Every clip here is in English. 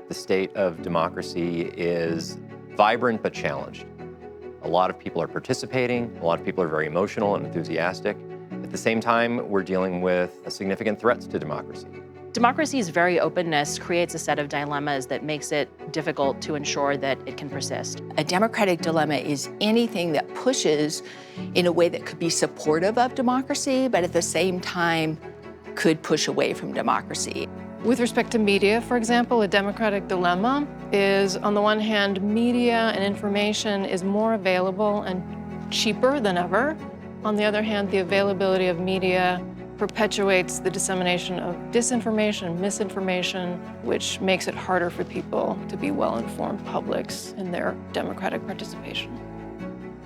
The state of democracy is vibrant but challenged. A lot of people are participating, a lot of people are very emotional and enthusiastic. At the same time, we're dealing with significant threats to democracy. Democracy's very openness creates a set of dilemmas that makes it difficult to ensure that it can persist. A democratic dilemma is anything that pushes in a way that could be supportive of democracy, but at the same time could push away from democracy. With respect to media, for example, a democratic dilemma is, on the one hand, media and information is more available and cheaper than ever. On the other hand, the availability of media perpetuates the dissemination of disinformation, misinformation, which makes it harder for people to be well-informed publics in their democratic participation.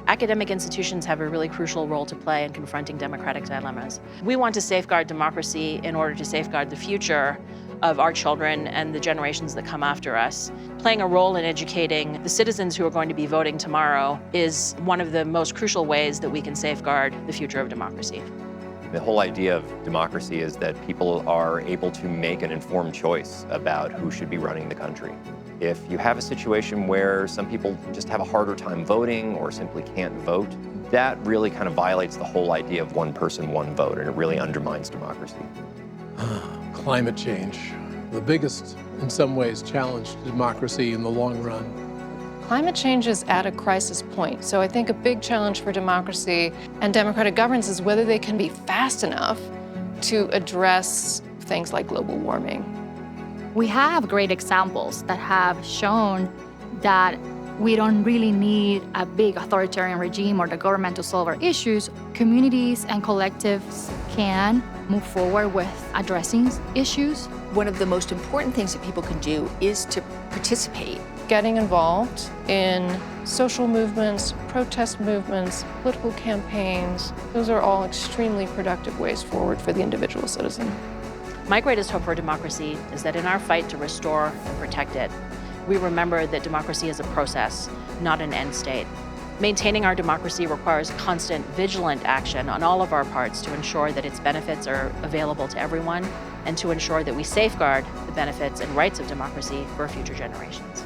Academic institutions have a really crucial role to play in confronting democratic dilemmas. We want to safeguard democracy in order to safeguard the future of our children and the generations that come after us. Playing a role in educating the citizens who are going to be voting tomorrow is one of the most crucial ways that we can safeguard the future of democracy. The whole idea of democracy is that people are able to make an informed choice about who should be running the country. If you have a situation where some people just have a harder time voting or simply can't vote, that really kind of violates the whole idea of one person, one vote, and it really undermines democracy. Climate change, the biggest, in some ways, challenge to democracy in the long run. Climate change is at a crisis point, so I think a big challenge for democracy and democratic governance is whether they can be fast enough to address things like global warming. We have great examples that have shown that we don't really need a big authoritarian regime or the government to solve our issues. Communities and collectives can move forward with addressing issues. One of the most important things that people can do is to participate. Getting involved in social movements, protest movements, political campaigns, those are all extremely productive ways forward for the individual citizen. My greatest hope for democracy is that in our fight to restore and protect it, we remember that democracy is a process, not an end state. Maintaining our democracy requires constant, vigilant action on all of our parts to ensure that its benefits are available to everyone and to ensure that we safeguard the benefits and rights of democracy for future generations.